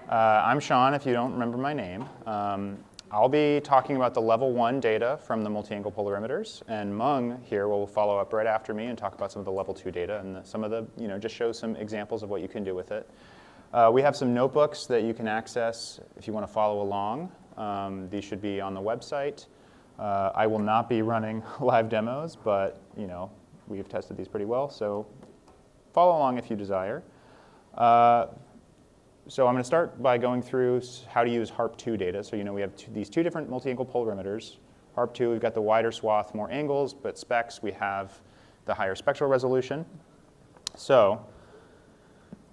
I'm Sean, if you don't remember my name. I'll be talking about the level 1 data from the multi-angle polarimeters, and Mung here will follow up right after me and talk about some of the level 2 data and some of the, just show some examples of what you can do with it. We have some notebooks that you can access if you want to follow along. These should be on the website. I will not be running live demos, but we've tested these pretty well, so follow along if you desire. So I'm going to start by going through how to use HARP2 data. So we have these two different multi-angle polarimeters. HARP2, we've got the wider swath, more angles, but specs, we have the higher spectral resolution. So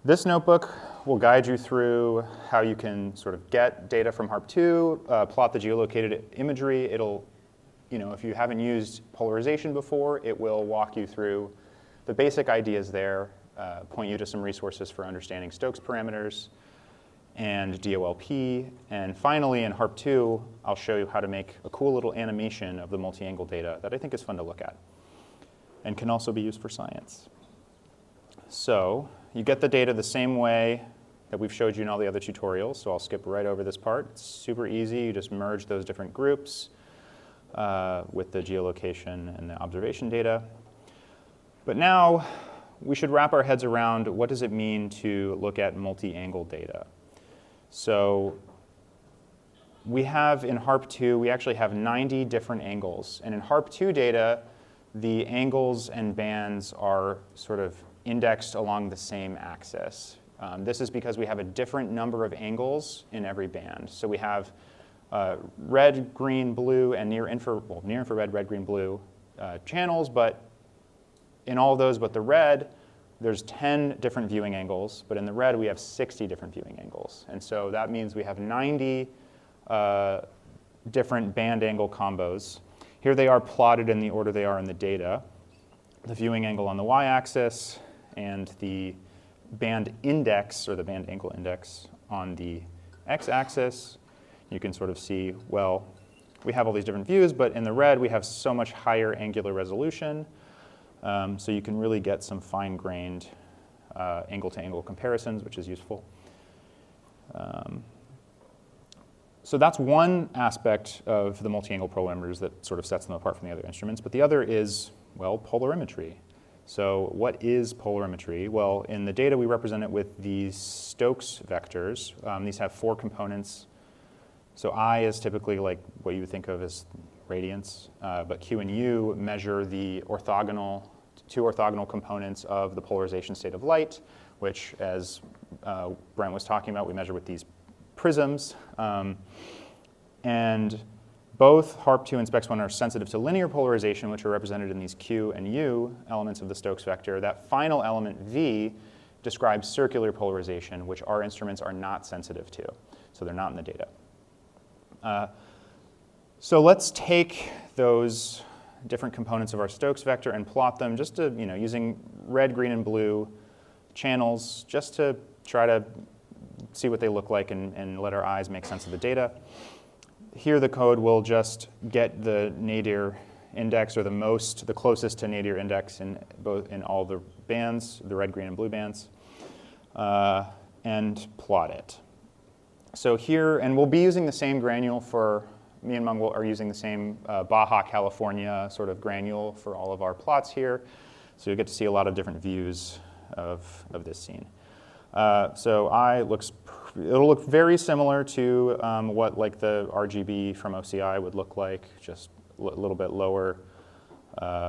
this notebook will guide you through how you can sort of get data from HARP2, plot the geolocated imagery. It'll, if you haven't used polarization before, it will walk you through the basic ideas there, point you to some resources for understanding Stokes parameters and DOLP. And finally, in HARP2, I'll show you how to make a cool little animation of the multi-angle data that I think is fun to look at and can also be used for science. So you get the data the same way that we've showed you in all the other tutorials, so I'll skip right over this part. It's super easy. You just merge those different groups with the geolocation and the observation data. But now we should wrap our heads around what does it mean to look at multi-angle data. So we have in HARP2, we actually have 90 different angles. And in HARP2 data, the angles and bands are sort of indexed along the same axis. This is because we have a different number of angles in every band. So we have red, green, blue, and near infrared, red, green, blue channels, but in all of those but the red, there's 10 different viewing angles, but in the red we have 60 different viewing angles. And so that means we have 90 different band angle combos. Here they are plotted in the order they are in the data. The viewing angle on the y-axis and the band index, or the band angle index, on the x-axis. You can sort of see, well, we have all these different views, but in the red we have so much higher angular resolution. So you can really get some fine-grained angle-to-angle comparisons, which is useful. So that's one aspect of the multi-angle polarimeters that sort of sets them apart from the other instruments. But the other is, well, polarimetry. So what is polarimetry? Well, in the data we represent it with these Stokes vectors. These have 4 components. So I is typically like what you would think of as radiance, but Q and U measure the two orthogonal components of the polarization state of light, which, as Brent was talking about, we measure with these prisms. And both HARP2 and SPEX1 are sensitive to linear polarization, which are represented in these Q and U elements of the Stokes vector. That final element, V, describes circular polarization, which our instruments are not sensitive to. So they're not in the data. So let's take those different components of our Stokes vector and plot them just to, using red, green, and blue channels, just to try to see what they look like and let our eyes make sense of the data. Here the code will just get the nadir index, or the closest to nadir index in all the bands, the red, green, and blue bands, and plot it. So here, and we'll be using the same granule for, me and Mung are using the same Baja California sort of granule for all of our plots here. So you'll get to see a lot of different views of this scene. So it'll look very similar to what like the RGB from OCI would look like, just a little bit lower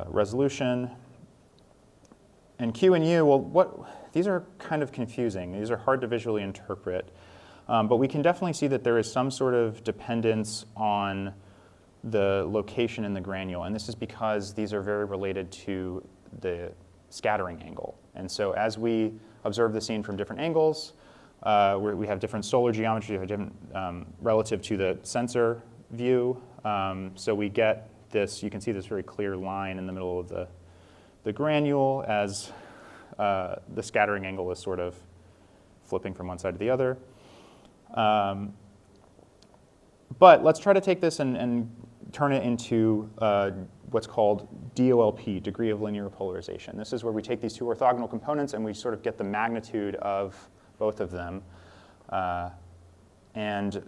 resolution. And Q and U, well, these are kind of confusing. These are hard to visually interpret. But we can definitely see that there is some sort of dependence on the location in the granule. And this is because these are very related to the scattering angle. And so as we observe the scene from different angles, we have different solar geometry, we have different relative to the sensor view. So we get this, you can see this very clear line in the middle of the granule as the scattering angle is sort of flipping from one side to the other. But let's try to take this and turn it into what's called DOLP, degree of linear polarization. This is where we take these 2 orthogonal components and we sort of get the magnitude of both of them And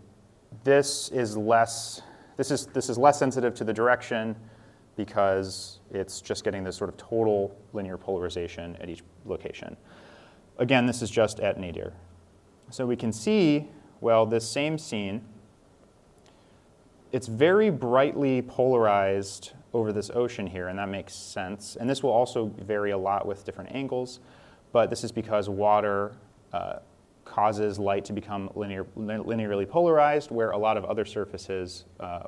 this is less sensitive to the direction because it's just getting this sort of total linear polarization at each location. Again, this is just at nadir. So we can see, well, this same scene, it's very brightly polarized over this ocean here, and that makes sense. And this will also vary a lot with different angles, but this is because water causes light to become linearly polarized, where a lot of other surfaces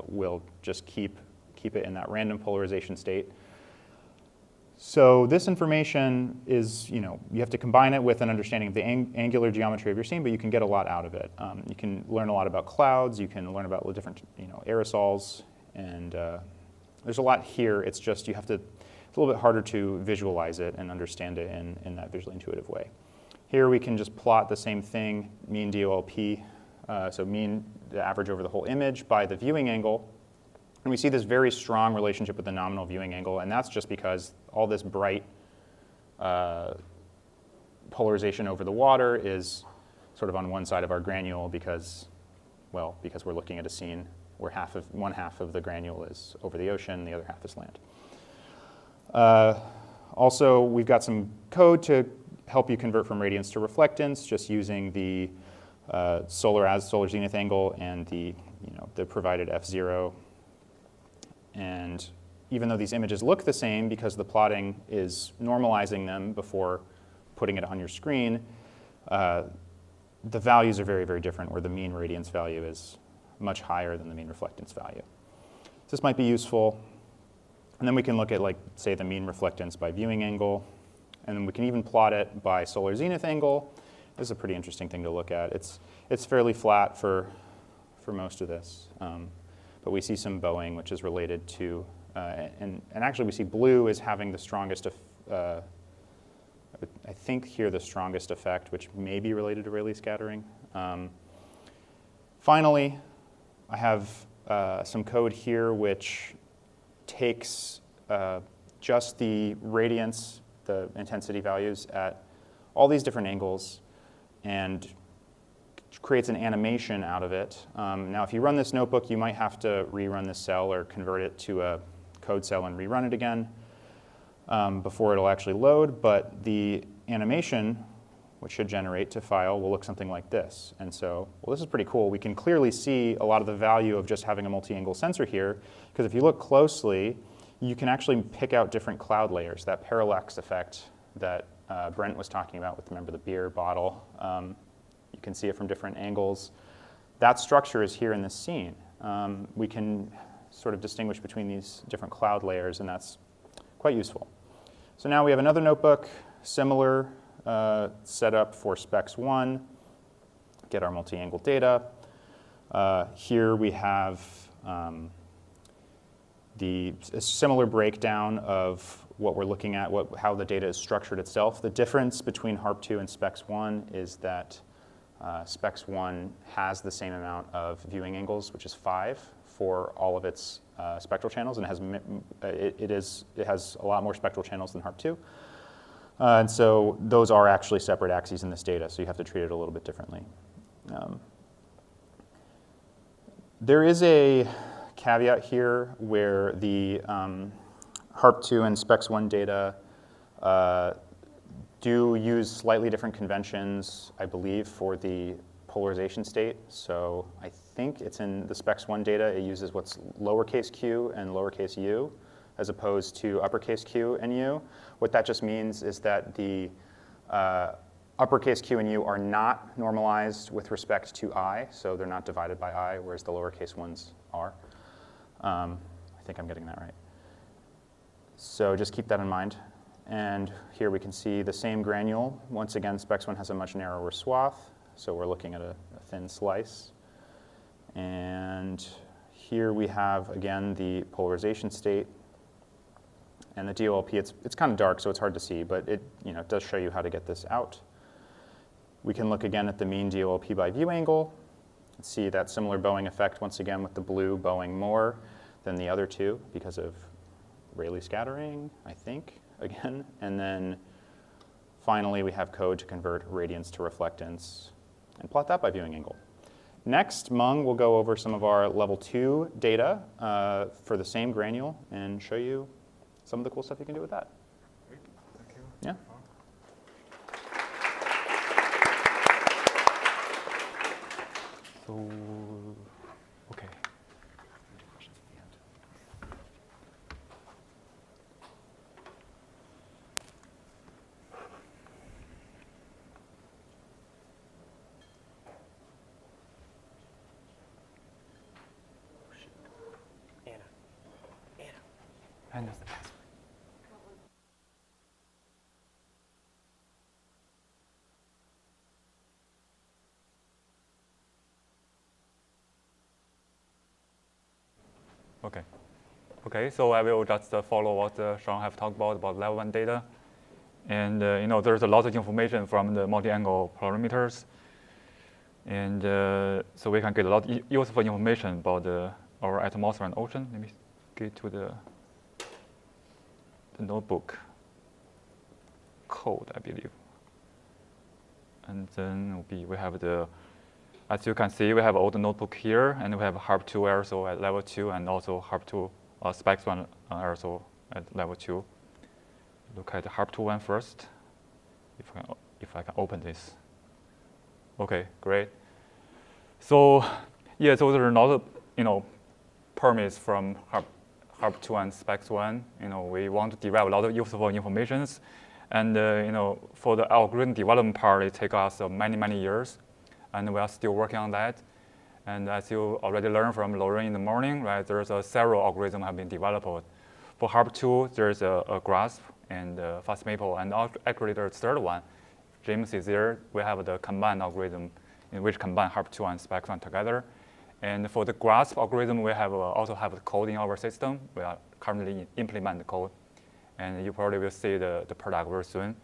will just keep it in that random polarization state. So this information is, you have to combine it with an understanding of the angular geometry of your scene, but you can get a lot out of it. You can learn a lot about clouds. You can learn about the different, aerosols, and there's a lot here. It's just it's a little bit harder to visualize it and understand it in that visually intuitive way. Here we can just plot the same thing, mean DOLP, so mean the average over the whole image by the viewing angle. And we see this very strong relationship with the nominal viewing angle, and that's just because all this bright polarization over the water is sort of on one side of our granule because we're looking at a scene where one half of the granule is over the ocean, the other half is land. Also, we've got some code to help you convert from radiance to reflectance, just using the solar zenith angle and the provided f0. And even though these images look the same because the plotting is normalizing them before putting it on your screen, the values are very, very different, where the mean radiance value is much higher than the mean reflectance value. So this might be useful. And then we can look at, say, the mean reflectance by viewing angle. And then we can even plot it by solar zenith angle. This is a pretty interesting thing to look at. It's fairly flat for most of this. But we see some bowing, which is related to, and actually we see blue is having the strongest, I think here the strongest effect, which may be related to Rayleigh scattering. Finally, I have some code here which takes just the radiance, the intensity values at all these different angles, and creates an animation out of it. Now, if you run this notebook, you might have to rerun this cell or convert it to a code cell and rerun it again before it'll actually load. But the animation, which should generate to file, will look something like this. And so, well, this is pretty cool. We can clearly see a lot of the value of just having a multi-angle sensor here, because if you look closely, you can actually pick out different cloud layers, that parallax effect that Brent was talking about with, remember, the beer bottle. You can see it from different angles. That structure is here in this scene. We can sort of distinguish between these different cloud layers, and that's quite useful. So now we have another notebook, similar setup for Specs 1, get our multi-angle data. Here we have a similar breakdown of what we're looking at, how the data is structured itself. The difference between HARP2 and Specs 1 is that Specs 1 has the same amount of viewing angles, which is 5, for all of its spectral channels, and it has a lot more spectral channels than HARP2. And so those are actually separate axes in this data, so you have to treat it a little bit differently. There is a caveat here where the HARP2 and Specs 1 data do use slightly different conventions, I believe, for the polarization state. So I think it's in the Specs 1 data, it uses what's lowercase q and lowercase u, as opposed to uppercase q and u. What that just means is that the uppercase q and u are not normalized with respect to I, so they're not divided by I, whereas the lowercase ones are. I think I'm getting that right. So just keep that in mind. And here we can see the same granule. Once again, Specs 1 has a much narrower swath, so we're looking at a thin slice. And here we have, again, the polarization state. And the DOLP, it's kind of dark, so it's hard to see, but it does show you how to get this out. We can look again at the mean DOLP by view angle, and see that similar bowing effect, once again, with the blue bowing more than the other two because of Rayleigh scattering, I think, again. And then finally, we have code to convert radiance to reflectance and plot that by viewing angle. Next, Meng will go over some of our level 2 data for the same granule and show you some of the cool stuff you can do with that. Great. Thank you. Yeah. So, okay. And that's the password. Okay, so I will just follow what Sean have talked about level 1 data. And there's a lot of information from the multi-angle polarimeters. And so we can get a lot of useful information about our atmosphere and ocean. Let me get to the notebook code, I believe. And then we have the, as you can see, we have all the notebook here, and we have HARP2 aerosol at level 2, and also HARP2 SPEX1 aerosol at level 2. Look at the HARP2 one first, if I can open this. Okay, great. So yeah, so there are not permits from HARP2 and SPEX1. We want to derive a lot of useful information, and for the algorithm development part, it takes us many years, and we are still working on that. And as you already learned from Lauren in the morning, right, there's several algorithms have been developed. For HARP2, there's a GRASP and FastMaple, and actually there's a third one. James is there. We have the combined algorithm in which combine HARP2 and SPEX1 together. And for the GRASP algorithm, we have also have the code in our system. We are currently implement the code, and you probably will see the product very soon.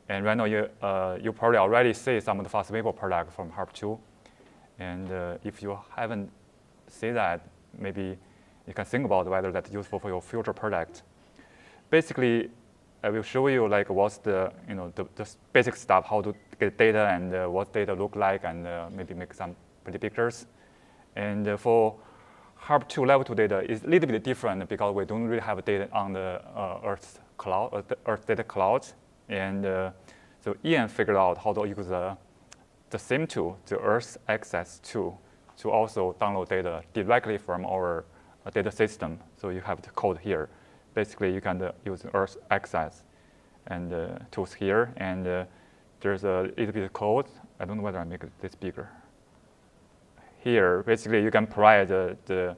And right now, you probably already see some of the FastMaple product from HARP2. And if you haven't seen that, maybe you can think about whether that's useful for your future product. Basically, I will show you like what's the the basic stuff, how to get data and what data look like, and maybe make some pretty pictures. And for HARP2 level 2 data, it's a little bit different because we don't really have data on the Earth cloud, Earth data cloud. And so Ian figured out how to use the same tool, the Earth Access tool, to also download data directly from our data system. So you have the code here. Basically, you can use Earth Access and tools here. And there's a little bit of code. I don't know whether I make this bigger. Here, basically, you can provide the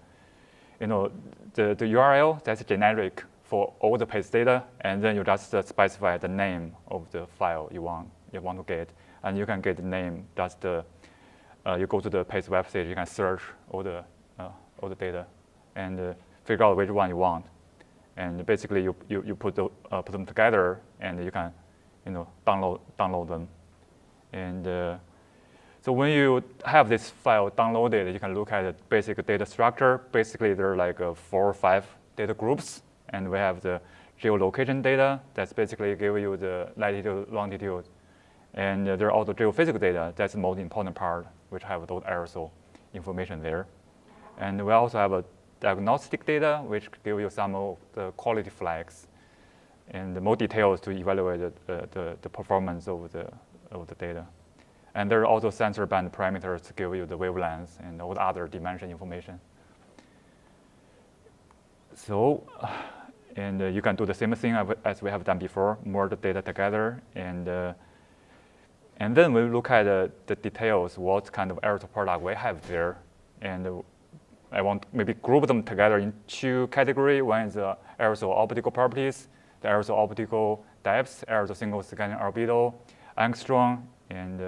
URL that's generic for all the page data, and then you just specify the name of the file you want to get, and you can get the name. Just you go to the page website, you can search all the data, and figure out which one you want, and basically you put them together, and you can download them, and so when you have this file downloaded, you can look at the basic data structure. Basically, there are like 4 or 5 data groups. And we have the geolocation data. That's basically give you the latitude, longitude. And there are also geophysical data. That's the most important part, which have those aerosol information there. And we also have a diagnostic data, which give you some of the quality flags and more details to evaluate the performance of the data. And there are also sensor band parameters to give you the wavelengths and all the other dimension information. So, and you can do the same thing as we have done before, merge the data together, and then we look at the details, what kind of aerosol product we have there, and I want to maybe group them together in 2 categories. One is aerosol optical properties, the aerosol optical depth, aerosol single scanning albedo, angstrom, and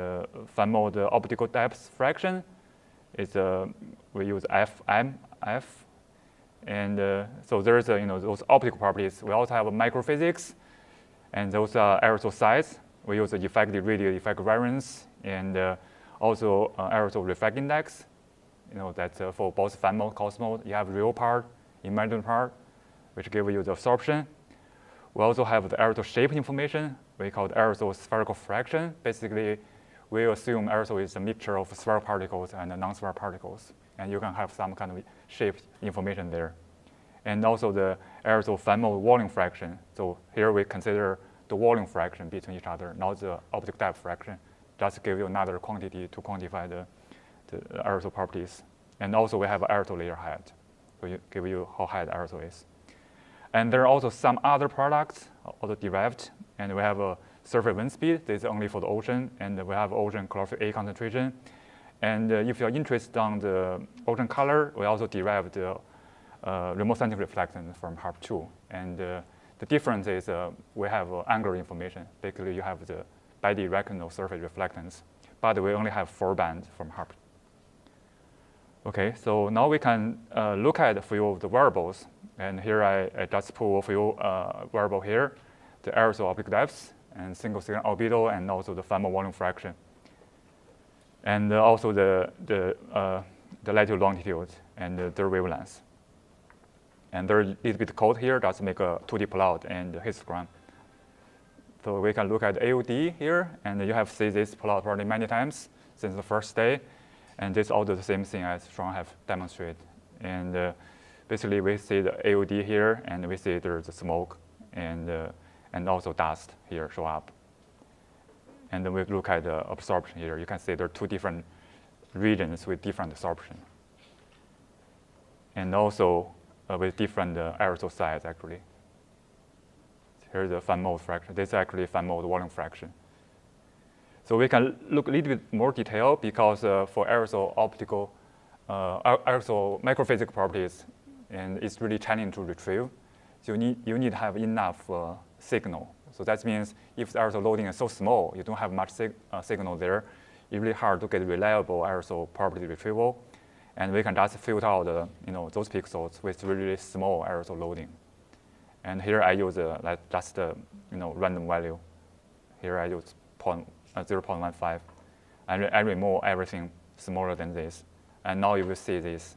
FAMO, the optical depth fraction. Is we use FMF. And so there's those optical properties. We also have microphysics, and those are aerosol size. We use the effective radial effect variance, and also aerosol refract index. That's for both fan mode, cos mode. You have real part, imaginary part, which give you the absorption. We also have the aerosol shape information. We call it aerosol spherical fraction. Basically, we assume aerosol is a mixture of spherical particles and non-spherical particles. And you can have some kind of shape information there. And also the aerosol fan mode volume fraction. So here we consider the volume fraction between each other, not the optical depth fraction. Just to give you another quantity to quantify the aerosol properties. And also we have aerosol layer height, so you give you how high the aerosol is. And there are also some other products also derived, and we have a surface wind speed. This is only for the ocean, and we have ocean chlorophyll A concentration. And if you're interested on the ocean color, we also derived the remote sensing reflectance from HARP2. And the difference is we have angular information. Basically, you have the bidirectional surface reflectance, but we only have 4 bands from HARP. Okay, so now we can look at a few of the variables. And here I just pull a few variables here, the aerosol optical depth, and single signal albedo, and also the fan mode volume fraction. And also the latitude, longitude, and their wavelengths. And there's a little bit code here just make a 2D plot and histogram. So we can look at AOD here, and you have seen this plot probably many times since the first day. And this all the same thing as Sean have demonstrated. And basically we see the AOD here, and we see there's the smoke and also dust here show up. And then we look at the absorption here. You can see there are 2 different regions with different absorption. And also with different aerosol size, actually. Here's the fan mode fraction. This is actually fan mode volume fraction. So we can look a little bit more detail because for aerosol optical, aerosol microphysical properties, and it's really challenging to retrieve. So you need to have enough signal. So that means if the aerosol loading is so small, you don't have much signal there, it's really hard to get reliable aerosol property retrieval. And we can just filter out those pixels with really small aerosol loading. And here I use just random value. Here I use 0.15. I remove everything smaller than this. And now you will see this.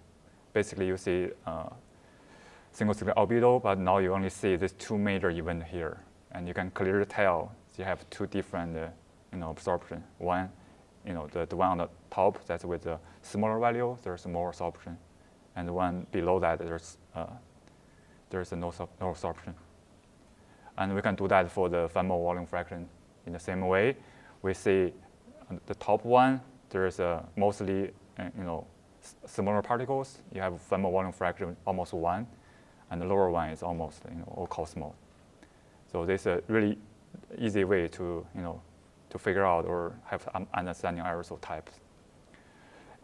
Basically, you see single signal albedo, but now you only see these 2 major events here. And you can clearly tell you have 2 different absorption. One, the one on the top, that's with the smaller value, there's more absorption. And the one below that, there's no absorption. And we can do that for the fan mode volume fraction in the same way. We see the top one, there's mostly smaller particles. You have fan mode volume fraction almost 1, and the lower one is almost all cosmos. So this is a really easy way to to figure out or have understanding aerosol types.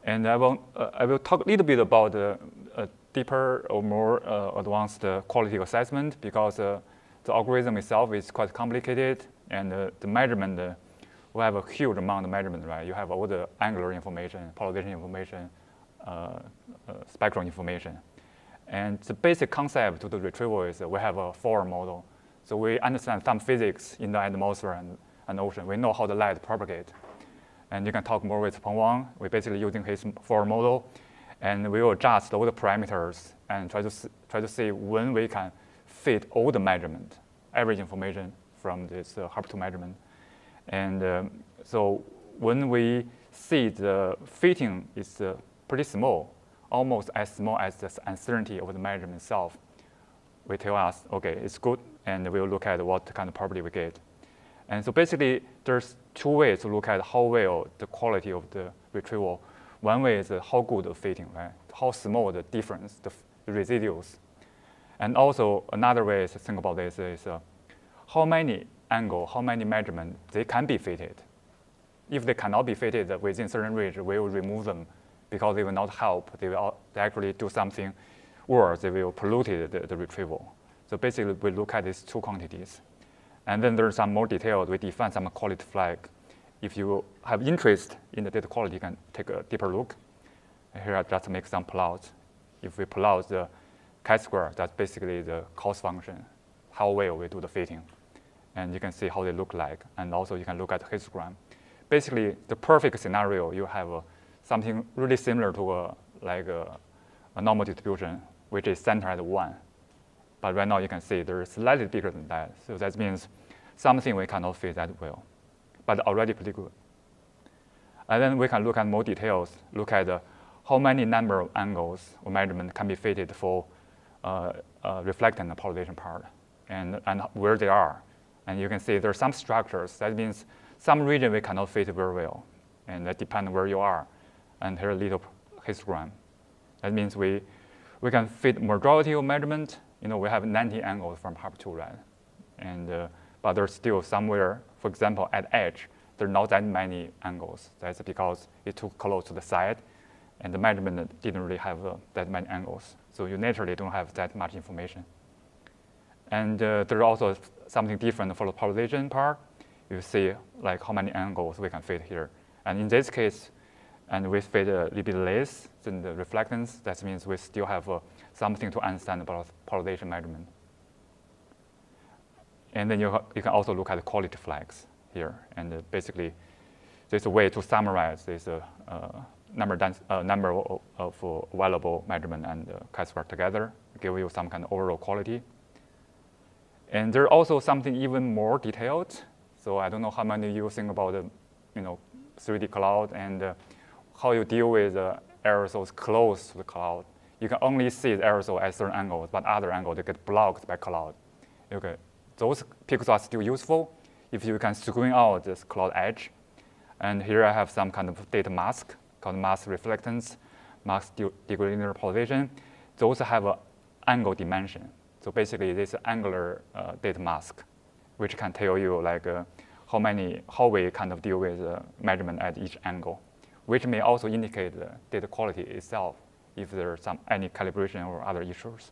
And I will talk a little bit about a deeper or more advanced quality assessment because the algorithm itself is quite complicated, and the measurement, we have a huge amount of measurement, right? You have all the angular information, polarization information, spectral information. And the basic concept to the retrieval is we have a form model. So we understand some physics in the atmosphere and ocean. We know how the light propagates. And you can talk more with Peng Wang. We're basically using his form model. And we will adjust all the parameters and try to see when we can fit all the measurement, average information from this HARP2 measurement. And so when we see the fitting is pretty small, almost as small as the uncertainty of the measurement itself, we tell us, okay, it's good, and we'll look at what kind of property we get. And so basically, there's 2 ways to look at how well the quality of the retrieval. One way is how good the fitting, right? How small the difference, the residuals. And also another way to think about this is how many angle, how many measurements they can be fitted. If they cannot be fitted within certain range, we will remove them because they will not help. They actually do something worse. They will pollute the retrieval. So basically, we look at these 2 quantities. And then there's some more detailed. We define some quality flag. If you have interest in the data quality, you can take a deeper look. Here I just make some plots. If we plot the chi-square, that's basically the cost function, how well we do the fitting. And you can see how they look like. And also you can look at the histogram. Basically, the perfect scenario, you have something really similar to a normal distribution, which is centered at 1. But right now you can see they're slightly bigger than that. So that means something we cannot fit that well, but already pretty good. And then we can look at more details, look at how many number of angles or measurement can be fitted for reflectance and polarization part, and where they are. And you can see there are some structures. That means some region we cannot fit very well, and that depends on where you are. And here a little histogram. That means we can fit majority of measurement. We have 90 angles from HARP2, right? And but there's still somewhere, for example, at edge, there are not that many angles. That's because it's too close to the side, and the measurement didn't really have that many angles. So you naturally don't have that much information. And there's also something different for the polarization part. You see like how many angles we can fit here. And in this case, and we fit a little bit less than the reflectance. That means we still have something to understand about polarization measurement. And then you can also look at the quality flags here. And basically, there's a way to summarize this number of available measurement and chi-square together, give you some kind of overall quality. And there's also something even more detailed. So I don't know how many of you think about the 3D cloud and how you deal with aerosols close to the cloud. You can only see the aerosol at certain angles, but other angles they get blocked by cloud. Okay, those pixels are still useful if you can screen out this cloud edge. And here I have some kind of data mask called mask reflectance, mask degree linear polarization. Those have an angle dimension. So basically, this angular data mask, which can tell you like how we kind of deal with measurement at each angle, which may also indicate the data quality itself if there's any calibration or other issues.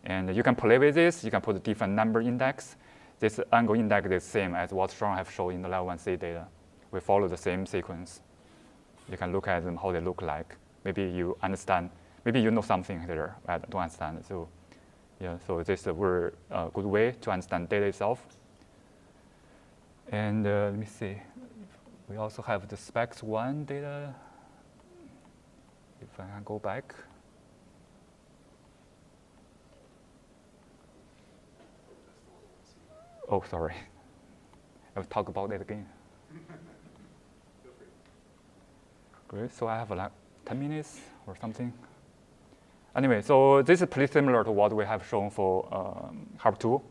And you can play with this. You can put a different number index. This angle index is the same as what Sean have shown in the level 1C data. We follow the same sequence. You can look at them, how they look like. Maybe you understand, maybe you know something there, I don't understand. So yeah, so this is a very good way to understand data itself. And let me see. We also have the specs1 data. If I can go back. Oh, sorry. I'll talk about it again. Great, so I have like 10 minutes or something. Anyway, so this is pretty similar to what we have shown for HARP2,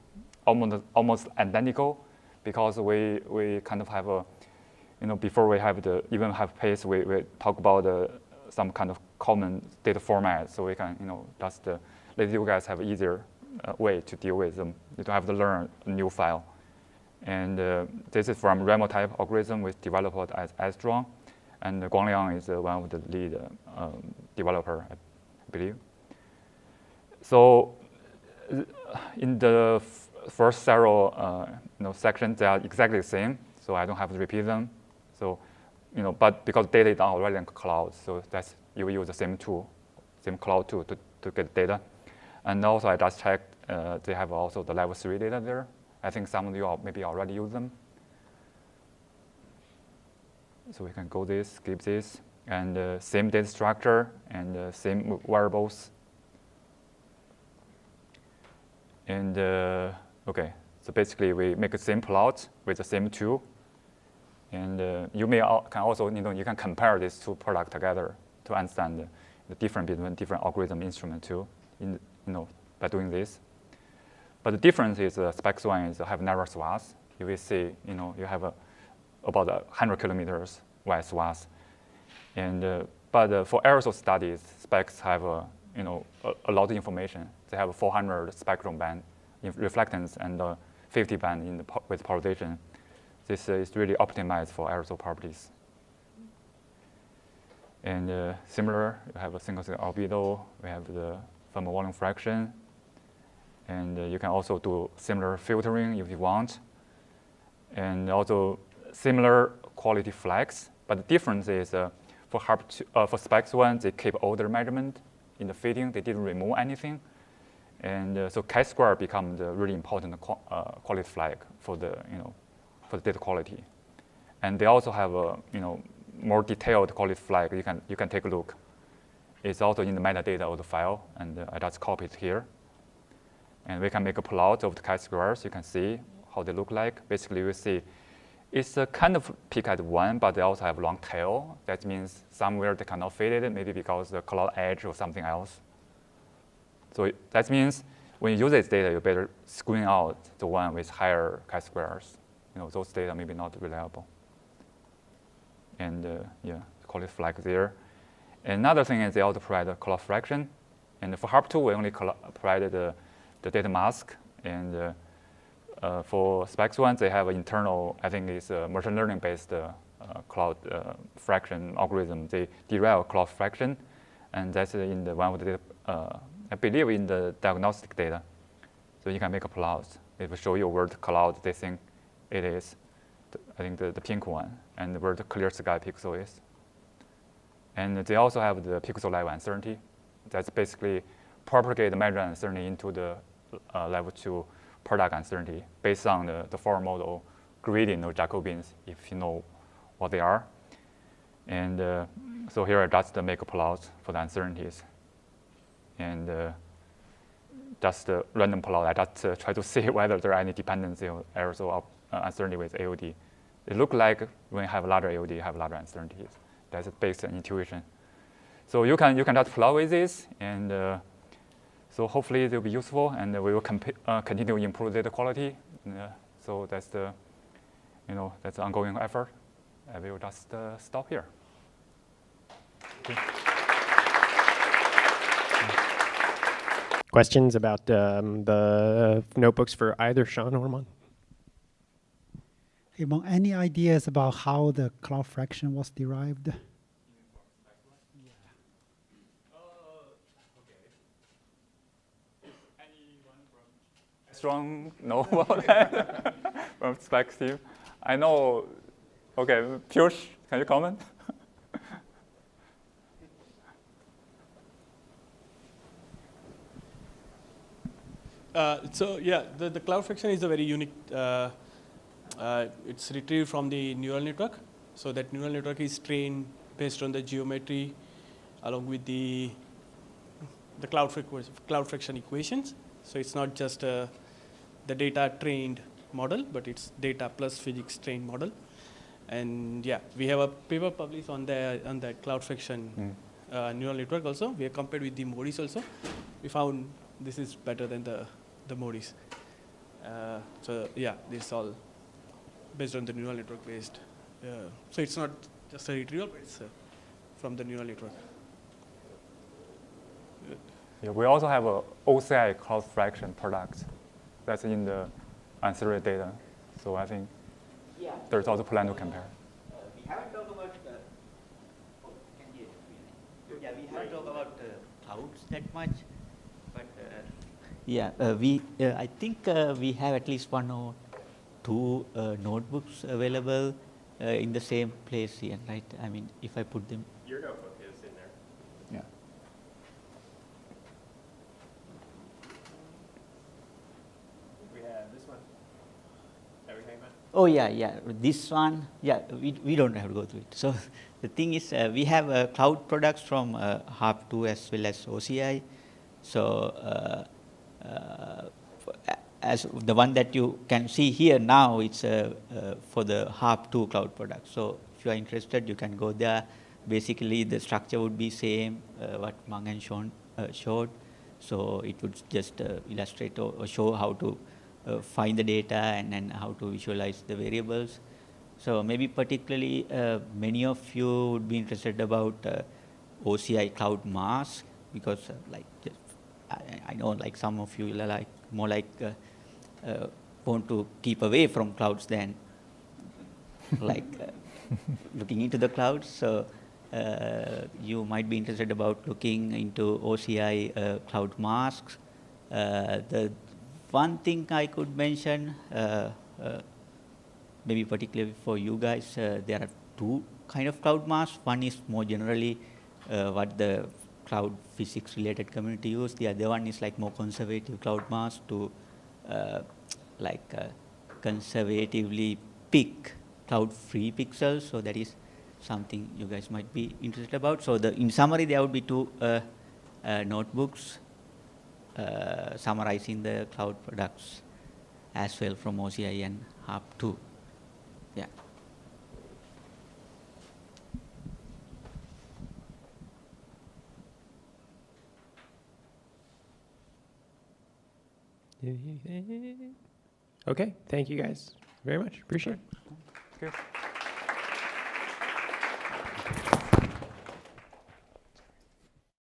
almost identical, because we kind of have a, before we have even have pace, we talk about some kind of common data format, so we can, just let you guys have an easier way to deal with them. You don't have to learn a new file. And this is from Ramo type algorithm with developed as Astron, and Guangliang is one of the lead developer, I believe. So in the first several sections, they are exactly the same, so I don't have to repeat them. So, but because data is already in cloud, so that's you use the same tool, same cloud tool to get data. And also I just checked, they have also the level 3 data there. I think some of you maybe already use them. So we can go this, skip this, and same data structure and same variables. And okay, so basically we make the same plot with the same tool. And you can also, you can compare these two products together to understand the difference between different algorithm instrument too, by doing this. But the difference is specs1 is have narrow swaths. You will see, you have about 100 kilometers wide swaths. And but for aerosol studies, specs have a lot of information. They have 400 spectrum band in reflectance and 50 band with polarization. This is really optimized for aerosol properties. And similar, you have a single cell albedo. We have the thermal volume fraction. And you can also do similar filtering if you want. And also similar quality flags. But the difference is for specs1, they keep all their measurement in the fitting. They didn't remove anything. And so chi-square becomes the really important quality flag for the for the data quality. And they also have a more detailed quality flag. You can take a look. It's also in the metadata of the file, and I just copied it here. And we can make a plot of the chi-squares. You can see how they look like. Basically, you see It's a kind of peak at 1, but they also have long tail. That means somewhere they cannot fit it, maybe because the cloud edge or something else. So that means when you use this data, you better screen out the one with higher chi-squares. Those data may be not reliable. And yeah, call it flag there. Another thing is they also provide a cloud fraction. And for HARP2, we only provided the data mask. And for SPEX1, they have an internal, I think it's a machine learning-based cloud fraction algorithm. They derive a cloud fraction, and that's in the one of the data, I believe in the diagnostic data. So you can make a plot. It will show you where the cloud they think it is. I think the pink one, and where the clear sky pixel is. And they also have the pixel level uncertainty. That's basically propagate the measure uncertainty into the level 2 product uncertainty based on the forward model gradient or Jacobians, if you know what they are. And so here I just make a plot for the uncertainties. And just a random plot, I just try to see whether there are any dependency or errors or uncertainty with AOD. It looks like when you have larger AOD, you have larger uncertainties. That's based on intuition. So you can just plot with this, and so hopefully it will be useful, and we will continue to improve data quality. So that's the that's the ongoing effort. I will just stop here. Okay. Questions about the notebooks for either Sean or Mon? Hey, Mon, any ideas about how the cloud fraction was derived? Strong know about that from Specs team. I know. Okay, Piyush, can you comment? So yeah, the cloud fraction is a very unique. It's retrieved from the neural network. So that neural network is trained based on the geometry, along with the cloud fraction equations. So it's not just the data trained model, but it's data plus physics trained model. And yeah, we have a paper published on the cloud fraction neural network also. We have compared with the MODIs also. We found this is better than the MODIs. So yeah, this is all based on the neural network based. So it's not just a retrieval, but it's from the neural network. Yeah, we also have a OCI cloud fraction product that's in the ancillary data. So I think there's also plan to compare. We haven't talked about we haven't talked about clouds that much, but I think we have at least 1 or 2 notebooks available in the same place here, right? I mean, if I put them. Your notebook is in there. Yeah. We have this one. Everything, man? Oh yeah. This one, we don't have to go through it. So the thing is, we have cloud products from HARP2 as well as OCI. So as the one that you can see here now, it's for the HARP2 cloud product. So if you are interested, you can go there. Basically, the structure would be same what Mang and Sean showed. So it would just illustrate or show how to find the data and then how to visualize the variables. So maybe particularly many of you would be interested about OCI Cloud Mask, because I know like some of you are like more like want to keep away from clouds than like looking into the clouds. So you might be interested about looking into OCI cloud masks. The one thing I could mention, maybe particularly for you guys, there are 2 kind of cloud masks. One is more generally what the cloud physics related community use. The other one is like more conservative cloud mask to conservatively pick cloud free pixels. So that is something you guys might be interested about. So in summary, there would be 2 notebooks summarizing the cloud products as well from OCI and HARP2. Yeah. Okay, thank you guys very much. Appreciate it. Thank you.